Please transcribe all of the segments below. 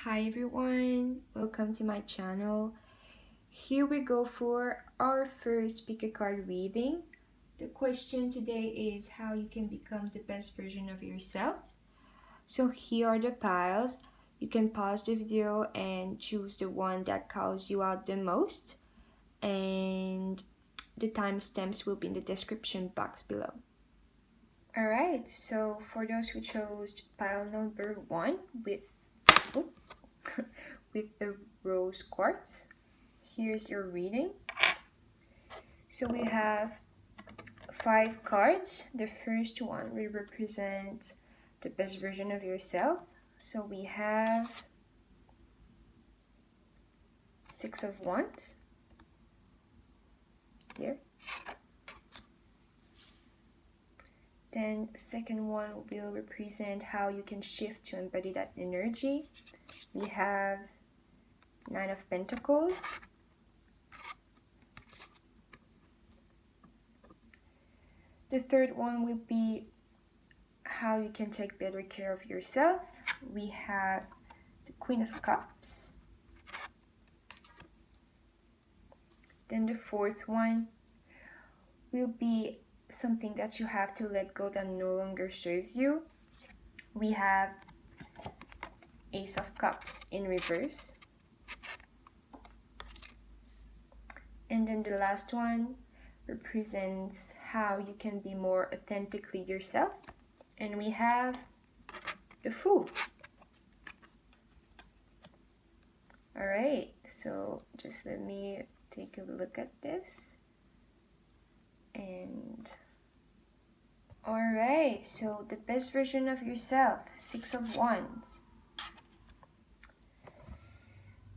Hi everyone, welcome to my channel. Here we go for our first pick a card reading. The question today is how you can become the best version of yourself. So here are the piles. You can pause the video and choose the one that calls you out the most, and the timestamps will be in the description box below. Alright, so for those who chose pile number 1 with with the rose quartz, here's your reading. So we have 5 cards. The first one will represent the best version of yourself. So we have 6 of Wands here. Then second one will represent how you can shift to embody that energy. We have 9 of Pentacles. The third one will be how you can take better care of yourself. We have the Queen of Cups. Then the fourth one will be something that you have to let go that no longer serves you. We have Ace of Cups in reverse. And then the last one represents how you can be more authentically yourself. And we have the Fool. Alright, so just let me take a look at this. And alright, so the best version of yourself, 6 of Wands.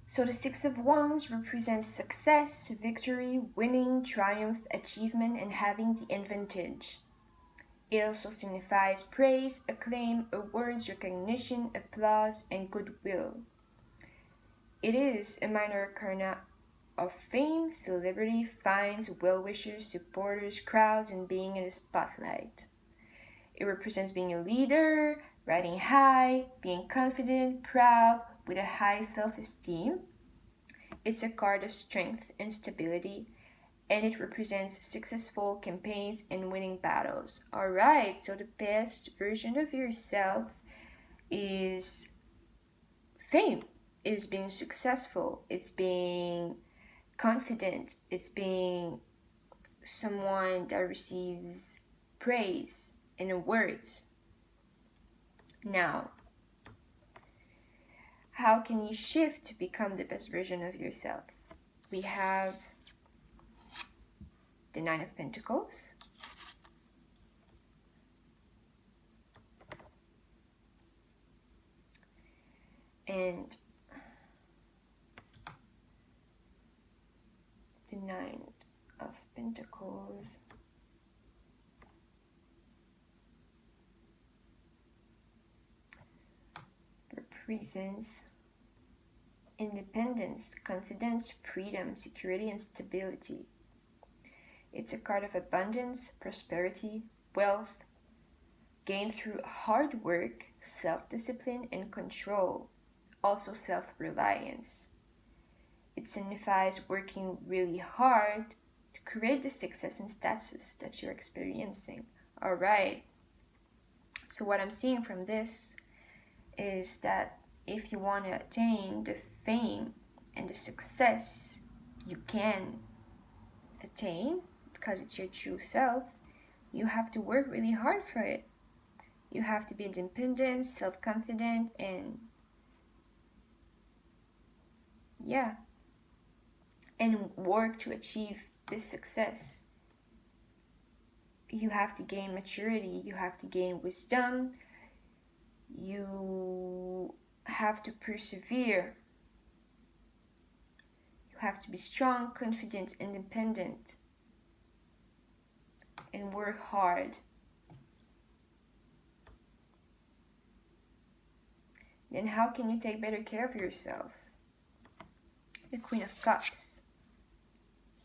So the 6 of Wands represents success, victory, winning, triumph, achievement, and having the advantage. It also signifies praise, acclaim, awards, recognition, applause, and goodwill. It is a minor arcana of fame, celebrity, fines, well-wishers, supporters, crowds, and being in the spotlight. It represents being a leader, riding high, being confident, proud, with a high self-esteem. It's a card of strength and stability, and it represents successful campaigns and winning battles. Alright, so the best version of yourself is fame, is being successful, it's being confident, it's being someone that receives praise and awards. Now, how can you shift to become the best version of yourself? We have the 9 of Pentacles. And the 9 of Pentacles represents independence, confidence, freedom, security, and stability. It's a card of abundance, prosperity, wealth, gained through hard work, self-discipline, and control. Also self-reliance. It signifies working really hard to create the success and status that you're experiencing. Alright, so what I'm seeing from this is that if you want to attain the fame and the success you can attain because it's your true self, you have to work really hard for it. You have to be independent, self-confident, and and work to achieve this success. You have to gain maturity, you have to gain wisdom, you have to persevere, you have to be strong, confident, independent, and work hard. Then how can you take better care of yourself? The Queen of Cups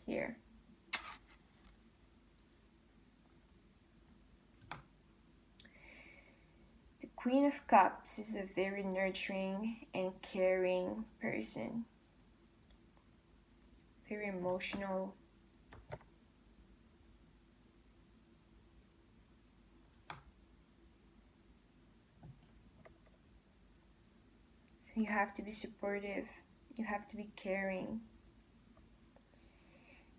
here. The Queen of Cups is a very nurturing and caring person. Very emotional. So you have to be supportive. You have to be caring.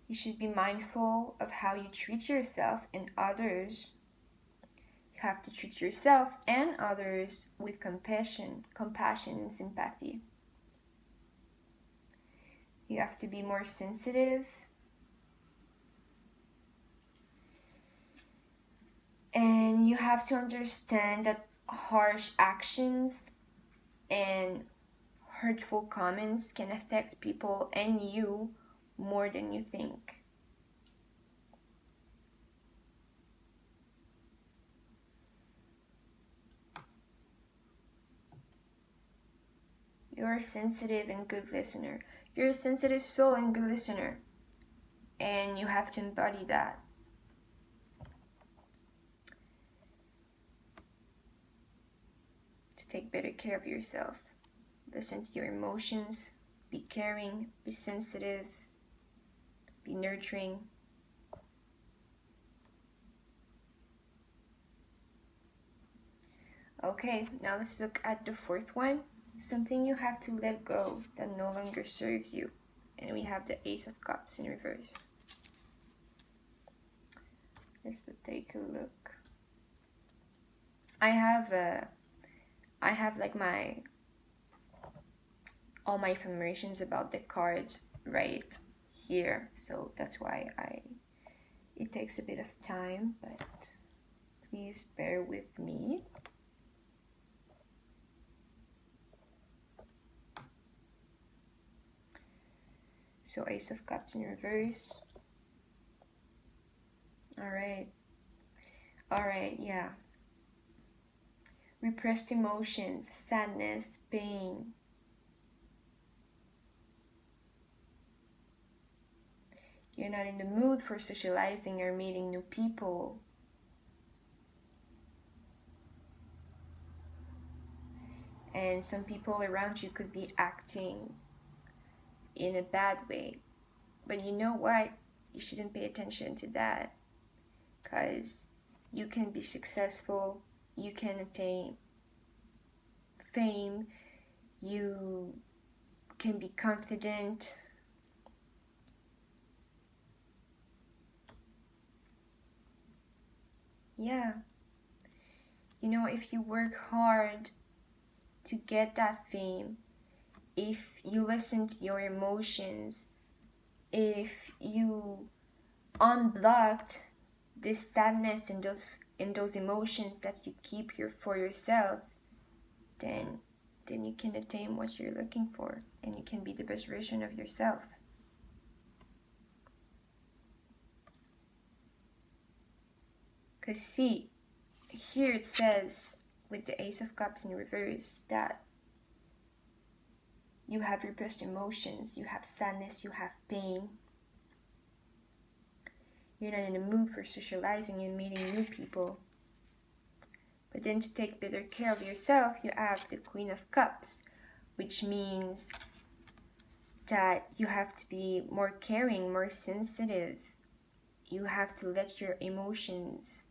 You should be mindful of how you treat yourself and others. You have to treat yourself and others with compassion and sympathy. You have to be more sensitive. And you have to understand that harsh actions and hurtful comments can affect people and you more than you think. You're a sensitive and good listener. You're a sensitive soul and good listener. And you have to embody that. To take better care of yourself. Listen to your emotions. Be caring. Be sensitive. Be nurturing. Okay, now let's look at the fourth one. Something you have to let go that no longer serves you. And we have the Ace of Cups in reverse. Let's take a look. I have like all my informations about the cards right here, so that's why it takes a bit of time, but please bear with me. So Ace of Cups in reverse. All right, yeah. Repressed emotions, sadness, pain. You're not in the mood for socializing or meeting new people. And some people around you could be acting in a bad way. But you know what? You shouldn't pay attention to that. Because you can be successful. You can attain fame. You can be confident. Yeah. You know, if you work hard to get that fame, if you listen to your emotions, if you unblocked this sadness and those emotions that you keep for yourself, then you can attain what you're looking for, and you can be the best version of yourself. Because see, here it says with the Ace of Cups in reverse that you have repressed emotions, you have sadness, you have pain. You're not in the mood for socializing and meeting new people. But then to take better care of yourself, you have the Queen of Cups, which means that you have to be more caring, more sensitive. You have to let your emotions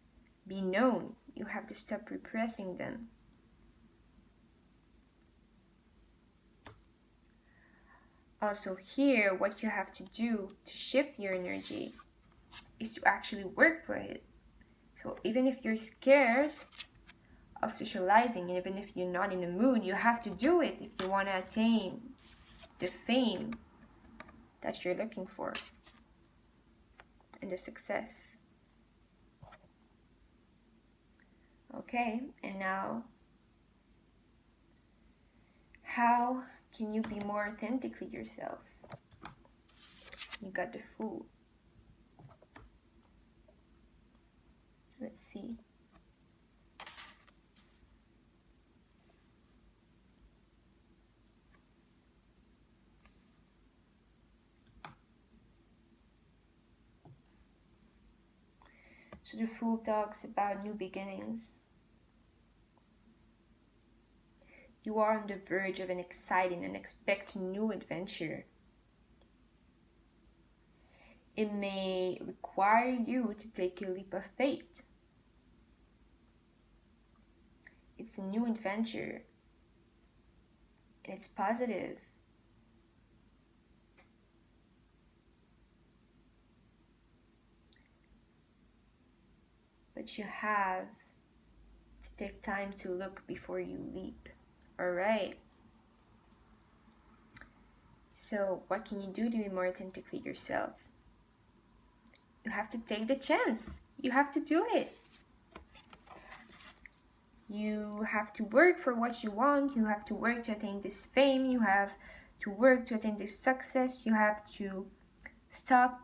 be known. You have to stop repressing them. Also here, what you have to do to shift your energy is to actually work for it. So even if you're scared of socializing, and even if you're not in the mood, you have to do it if you want to attain the fame that you're looking for and the success. Okay, and now, how can you be more authentically yourself? You got the Fool. Let's see. So the Fool talks about new beginnings. You are on the verge of an exciting and unexpected new adventure. It may require you to take a leap of faith. It's a new adventure, and it's positive. But you have to take time to look before you leap. All right. So what can you do to be more authentically yourself? You have to take the chance. You have to do it. You have to work for what you want. You have to work to attain this fame. You have to work to attain this success. You have to stop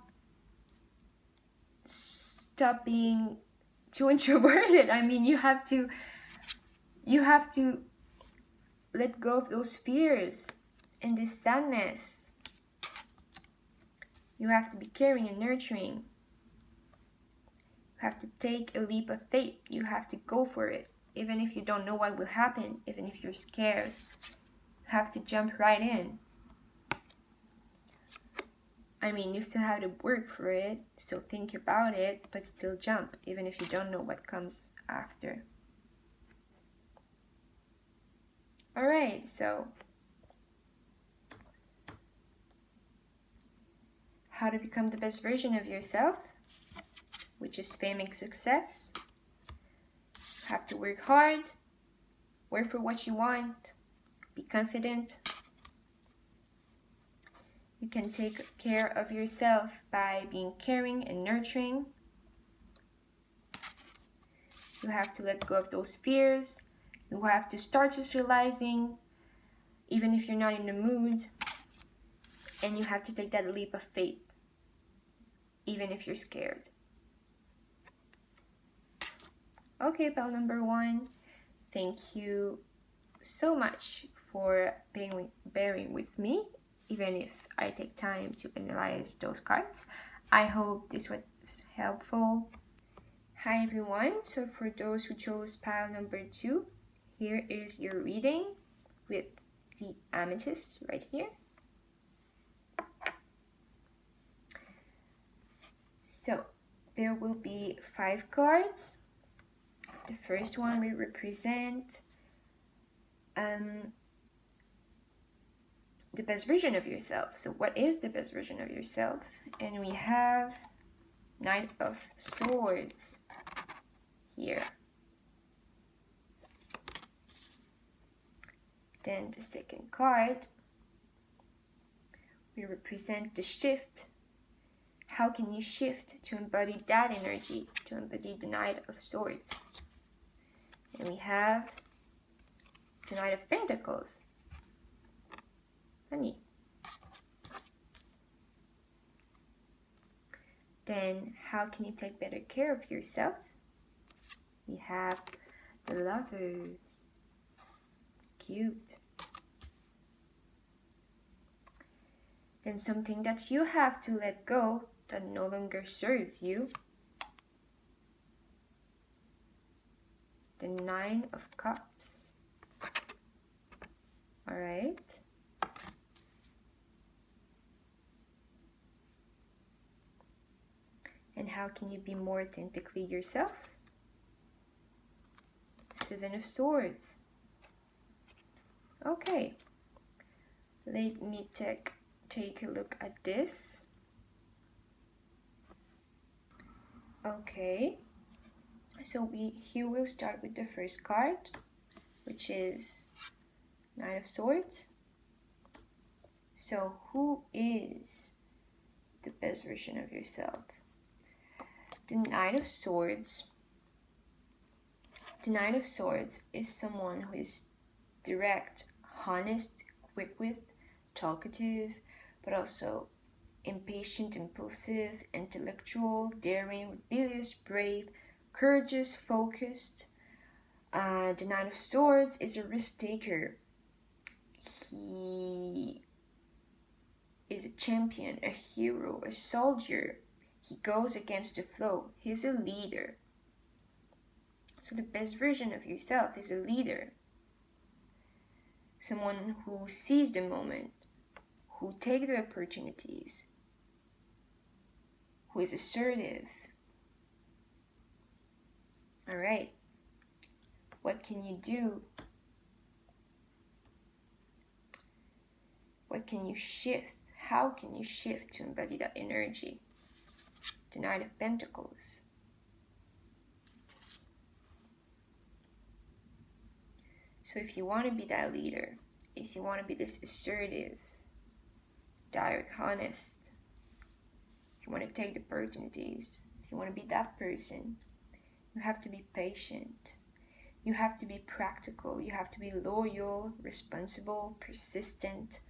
being too introverted. I mean, you have to let go of those fears and this sadness. You have to be caring and nurturing. You have to take a leap of faith. You have to go for it. Even if you don't know what will happen, even if you're scared, you have to jump right in. I mean, you still have to work for it, so think about it, but still jump, even if you don't know what comes after. All right, so how to become the best version of yourself, which is fame and success. You have to work hard, work for what you want, be confident. You can take care of yourself by being caring and nurturing. You have to let go of those fears. You have to start socializing, even if you're not in the mood. And you have to take that leap of faith, even if you're scared. Okay, pal number 1, thank you so much for bearing with me, even if I take time to analyze those cards. I hope this was helpful. Hi everyone, so for those who chose pile number 2, here is your reading with the amethyst right here. So there will be 5 cards. The first one will represent the best version of yourself. So what is the best version of yourself? And we have Knight of Swords here. Then the second card will represent the shift. How can you shift to embody that energy, to embody the Knight of Swords? And we have the Knight of Pentacles. Honey. Then how can you take better care of yourself? We have the Lovers. Cute. Then something that you have to let go that no longer serves you. The 9 of Cups. All right. And how can you be more authentically yourself? 7 of Swords. Okay. Let me take a look at this. Okay. So here we'll start with the first card, which is Knight of Swords. So who is the best version of yourself? The Knight of Swords. The Knight of Swords is someone who is direct, honest, quick-witted, talkative, but also impatient, impulsive, intellectual, daring, rebellious, brave, courageous, focused. The Knight of Swords is a risk taker. He is a champion, a hero, a soldier. He goes against the flow. He's a leader. So the best version of yourself is a leader. someone who sees the moment, who take the opportunities, who is assertive. All right, what can you do? What can you shift? How can you shift to embody that energy? The Knight of Pentacles. So if you want to be that leader, if you want to be this assertive, direct, honest, if you want to take the opportunities, if you want to be that person, you have to be patient. You have to be practical. You have to be loyal, responsible, persistent,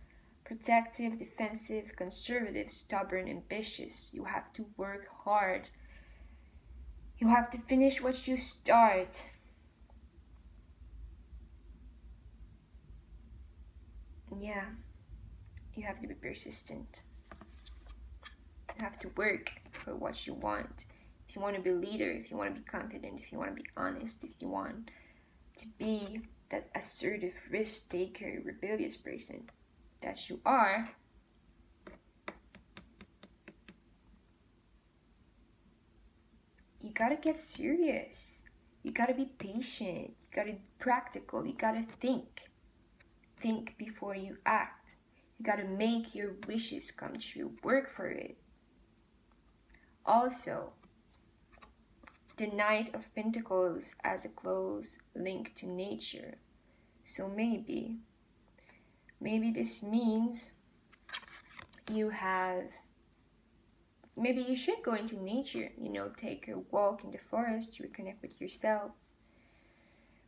protective, defensive, conservative, stubborn, ambitious. You have to work hard. You have to finish what you start. Yeah, you have to be persistent. You have to work for what you want. If you want to be a leader, if you want to be confident, if you want to be honest, if you want to be that assertive, risk taker, rebellious person that you are, you gotta get serious. You gotta be patient. You gotta be practical. You gotta think. Think before you act. You gotta make your wishes come true. Work for it. Also, the Knight of Pentacles has a close link to nature. So maybe this means maybe you should go into nature, take a walk in the forest, reconnect with yourself,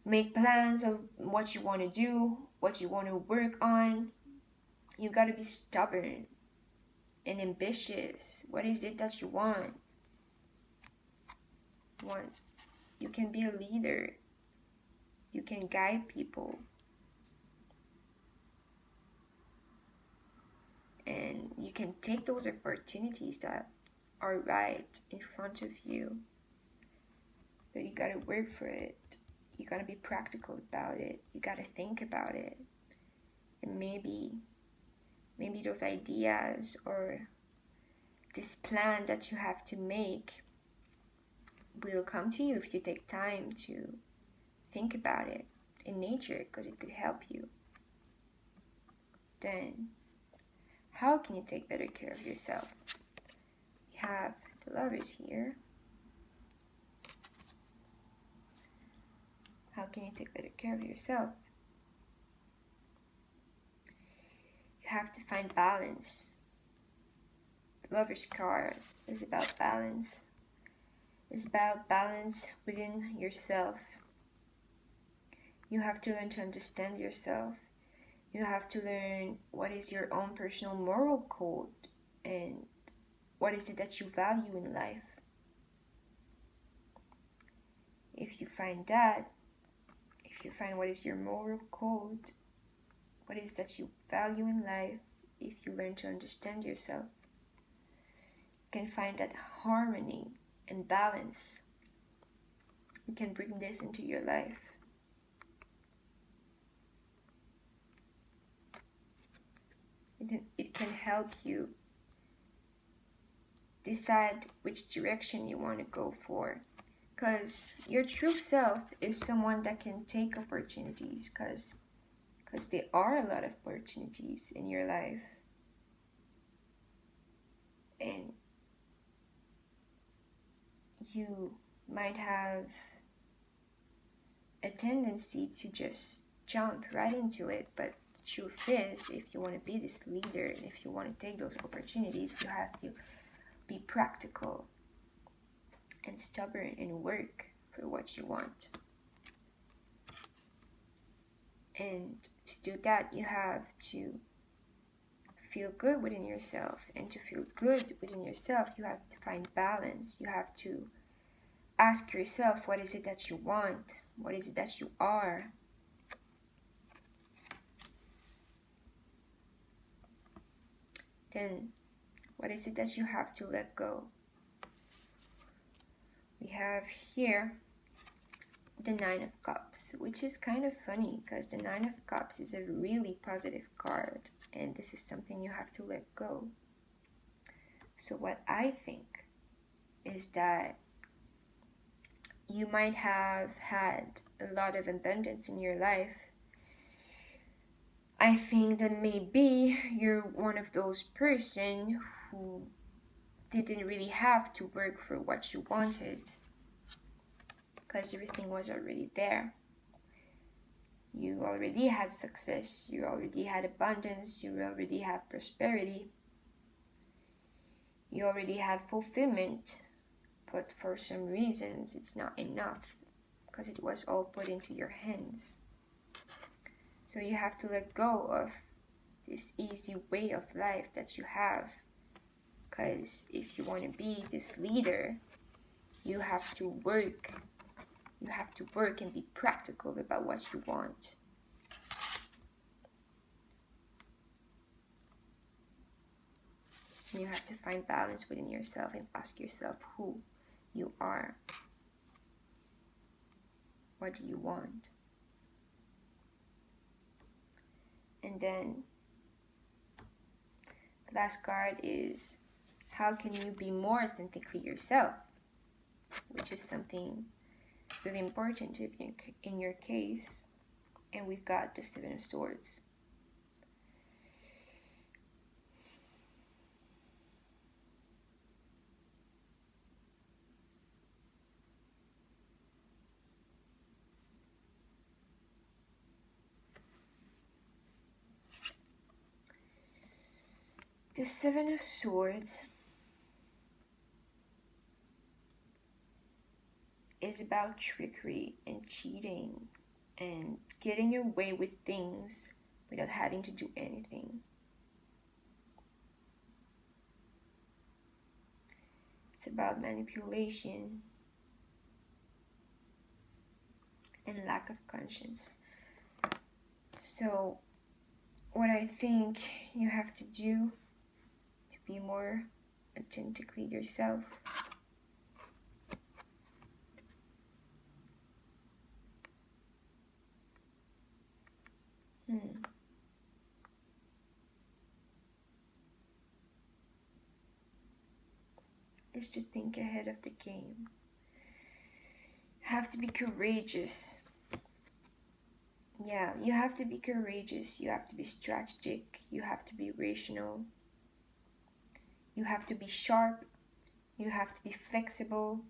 make plans of what you want to do, what you want to work on. You got to be stubborn and ambitious. What is it that you want? You can be a leader. You can guide people. And you can take those opportunities that are right in front of you. But you gotta work for it. You gotta be practical about it. You gotta think about it. And maybe those ideas or this plan that you have to make will come to you if you take time to think about it in nature, because it could help you. Then, how can you take better care of yourself? We have the Lovers here. How can you take better care of yourself? You have to find balance. The Lovers card is about balance. It's about balance within yourself. You have to learn to understand yourself. You have to learn what is your own personal moral code and what is it that you value in life. If you find that, if you find what is your moral code, what is that you value in life, if you learn to understand yourself, you can find that harmony and balance. You can bring this into your life. It can help you decide which direction you want to go for. Because your true self is someone that can take opportunities, because there are a lot of opportunities in your life. And you might have a tendency to just jump right into it, but the truth is, if you want to be this leader and if you want to take those opportunities, you have to be practical and stubborn and work for what you want. And to do that, you have to feel good within yourself. And to feel good within yourself, you have to find balance. You have to ask yourself, what is it that you want? What is it that you are? Then, what is it that you have to let go? We have here the Nine of Cups, which is kind of funny because the Nine of Cups is a really positive card, and this is something you have to let go. So what I think is that you might have had a lot of abundance in your life. I think that maybe you're one of those person who didn't really have to work for what you wanted because everything was already there. You already had success, you already had abundance, you already have prosperity, you already have fulfillment, but for some reasons it's not enough because it was all put into your hands. So you have to let go of this easy way of life that you have, because if you want to be this leader, you have to work. You have to work and be practical about what you want. And you have to find balance within yourself and ask yourself who you are. What do you want? And then the last card is, how can you be more authentically yourself? Which is something really important in your case. And we've got the Seven of Swords. The Seven of Swords is about trickery and cheating and getting away with things without having to do anything. It's about manipulation and lack of conscience. So what I think you have to do to be more authentically yourself is to think ahead of the game. You have to be courageous. Yeah, you have to be courageous. You have to be strategic. You have to be rational. You have to be sharp. You have to be flexible.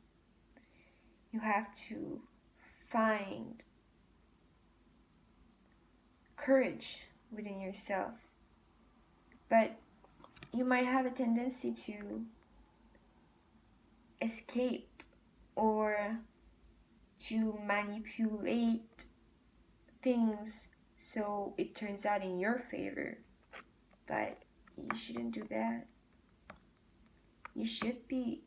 You have to find courage within yourself. But you might have a tendency to escape or to manipulate things so it turns out in your favor. But you shouldn't do that. You should be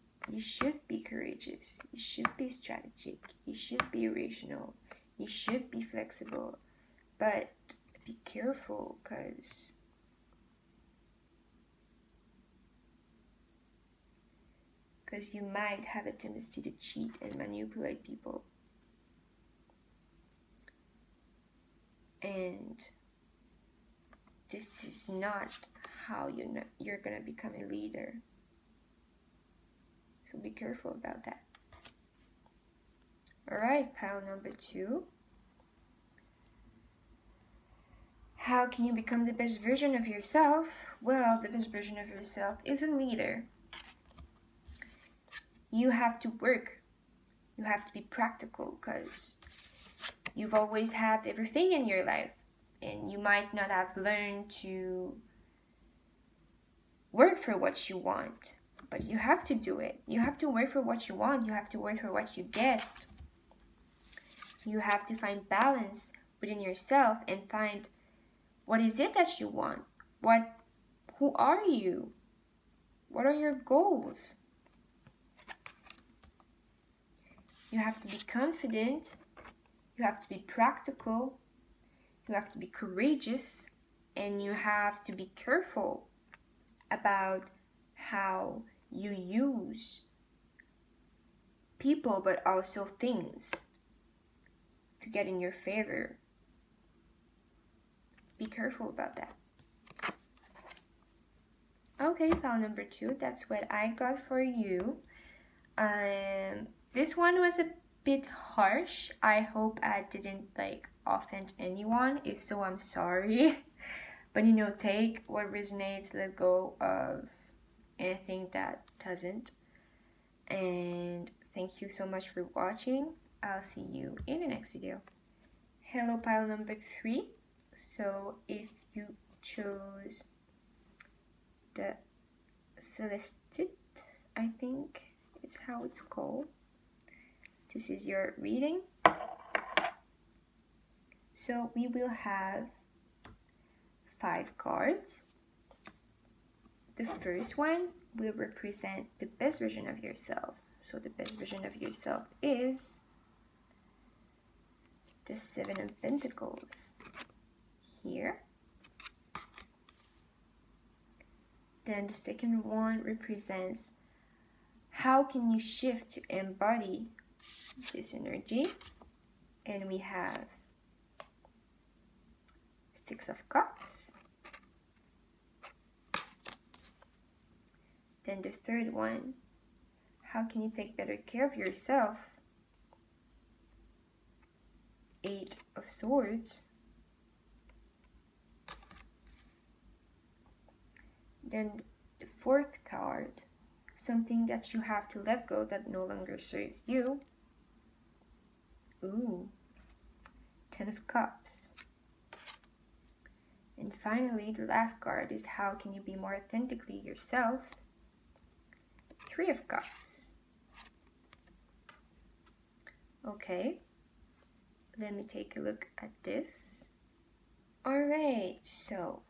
courageous. You should be strategic. You should be rational. You should be flexible. But be careful, because you might have a tendency to cheat and manipulate people. And this is not how you're gonna become a leader. So be careful about that. Alright, pile number 2. How can you become the best version of yourself? Well, the best version of yourself is a leader. You have to work. You have to be practical, because you've always had everything in your life, and you might not have learned to work for what you want, but you have to do it. You have to work for what you want. You have to work for what you get. You have to find balance within yourself and find what is it that you want. Who are you? What are your goals? You have to be confident. You have to be practical. You have to be courageous. And you have to be careful about how you use people, but also things. to get in your favor. Be careful about that. Okay, pile number 2, that's what I got for you. This one was a bit harsh. I hope I didn't offend anyone. If so, I'm sorry. But take what resonates, let go of anything that doesn't. And thank you so much for watching. I'll see you in the next video. Hello, pile number 3. So if you chose the Celestit, I think it's how it's called, this is your reading. So we will have 5 cards. The first one will represent the best version of yourself. So the best version of yourself is the 7 of Pentacles here. Then the second one represents how can you shift to embody this energy. And we have 6 of Cups. Then the third one, how can you take better care of yourself? 8 of Swords. Then the fourth card, something that you have to let go that no longer serves you. Ooh, 10 of Cups. And finally, the last card is how can you be more authentically yourself? 3 of Cups. Okay, let me take a look at this. Alright, so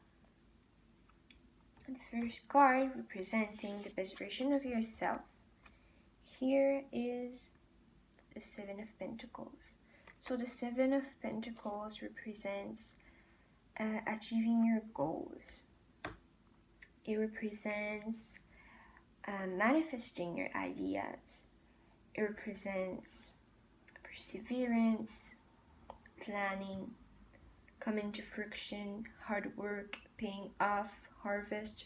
the first card representing the best version of yourself. Here is the 7 of Pentacles. So the 7 of Pentacles represents achieving your goals. It represents manifesting your ideas. It represents perseverance, planning, coming to fruition, hard work, paying off, harvest,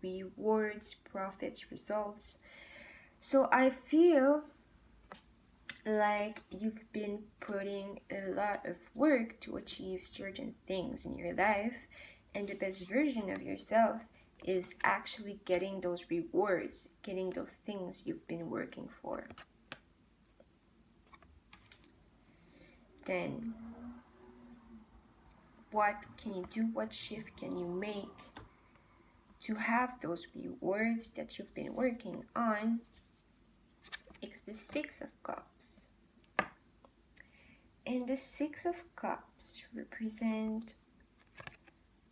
rewards, profits, results. So I feel like you've been putting a lot of work to achieve certain things in your life, and the best version of yourself is actually getting those rewards, getting those things you've been working for. Then what can you do? What shift can you make to have those rewards that you've been working on? It's the 6 of Cups. And the 6 of Cups represent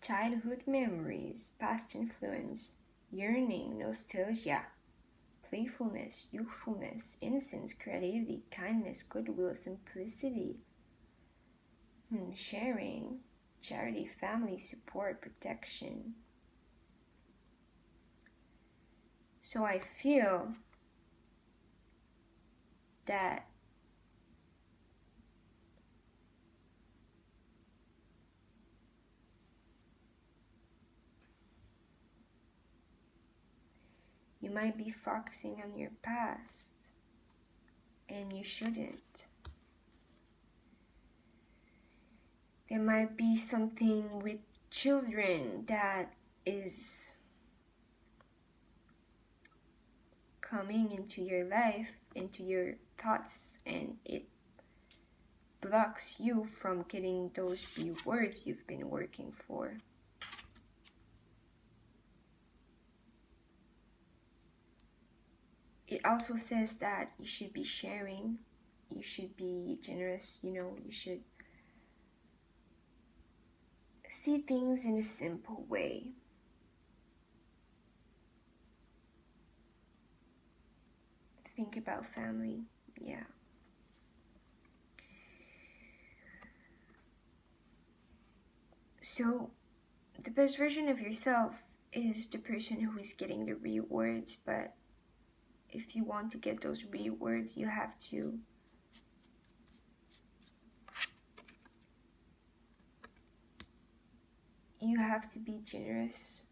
childhood memories, past influence, yearning, nostalgia, playfulness, youthfulness, innocence, creativity, kindness, goodwill, simplicity, sharing, charity, family, support, protection. So I feel that you might be focusing on your past, and you shouldn't. There might be something with children that is coming into your life, into your thoughts, and it blocks you from getting those rewards you've been working for. It also says that you should be sharing, you should be generous, you should see things in a simple way. Think about family, yeah. So, the best version of yourself is the person who is getting the rewards, but if you want to get those rewards, you have to you have to be generous.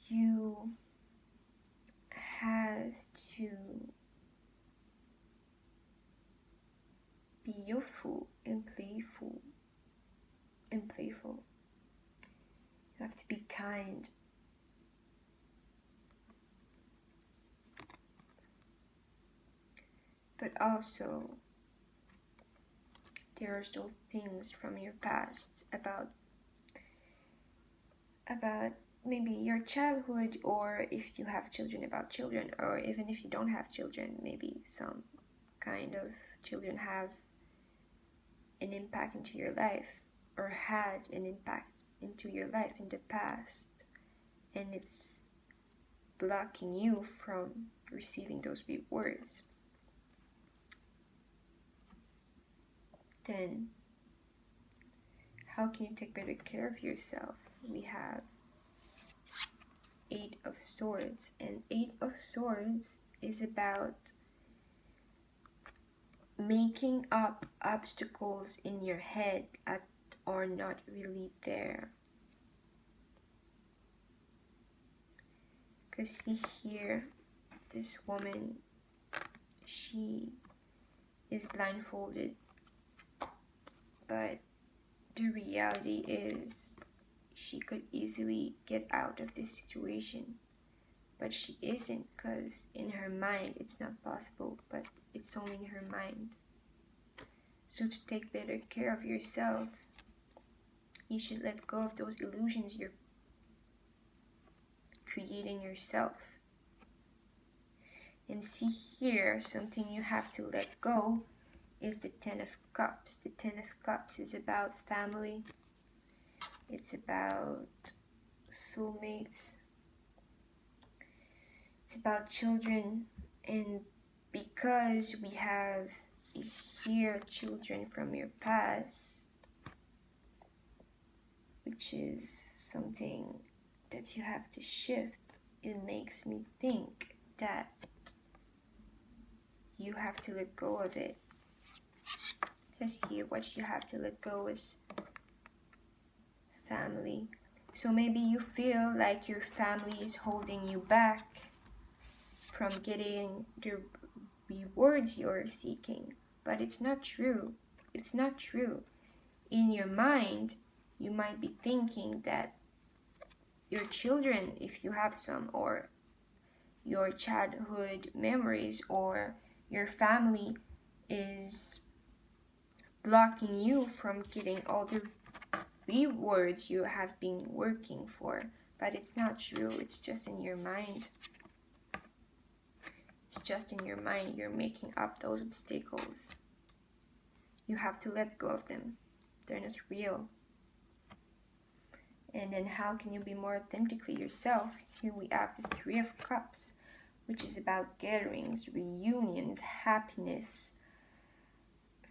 You have to be youthful and playful. You have to be kind. But also, there are those things from your past about maybe your childhood, or if you have children, about children, or even if you don't have children, maybe some kind of children have an impact into your life, or had an impact into your life in the past, and it's blocking you from receiving those rewards. Then how can you take better care of yourself? We have 8 of Swords, and 8 of Swords is about making up obstacles in your head that are not really there. Because see here, this woman, she is blindfolded, but the reality is she could easily get out of this situation, but she isn't, because in her mind it's not possible, but it's only in her mind. So to take better care of yourself, you should let go of those illusions you're creating yourself. And see here, something you have to let go is the 10 of Cups. The 10 of Cups is about family. It's about soulmates. It's about children. And because we have here children from your past, which is something that you have to shift, it makes me think that you have to let go of it. Because here what you have to let go is family. So maybe you feel like your family is holding you back from getting the rewards you're seeking, but it's not true. It's not true. In your mind, you might be thinking that your children, if you have some, or your childhood memories, or your family is blocking you from getting all the rewards you have been working for. But it's not true. It's just in your mind. It's just in your mind. You're making up those obstacles. You have to let go of them. They're not real. And then how can you be more authentically yourself? Here we have the 3 of Cups, which is about gatherings, reunions, happiness,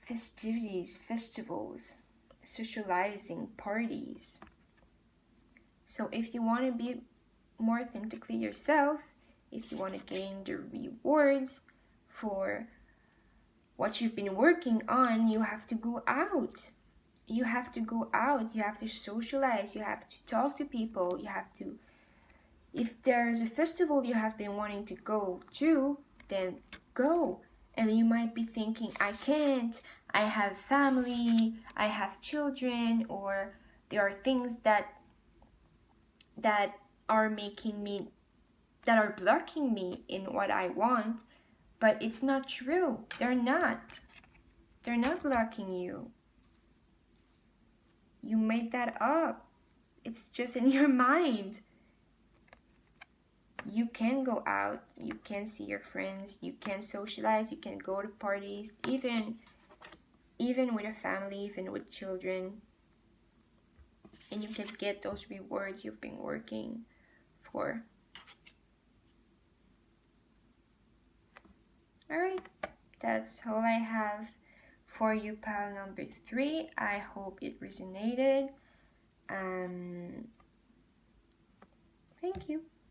festivities, festivals, socializing, parties. So if you want to be more authentically yourself, if you want to gain the rewards for what you've been working on, you have to go out. You have to go out. You have to socialize. You have to talk to people. You have to, if there's a festival you have been wanting to go to, then go. And you might be thinking, I can't, I have family, I have children, or there are things that are making me, that are blocking me in what I want. But it's not true. They're not blocking you. You made that up. It's just in your mind. You can go out, you can see your friends, you can socialize, you can go to parties, even with a family, even with children. And you can get those rewards you've been working for. Alright, that's all I have for you, pile number 3. I hope it resonated. Thank you.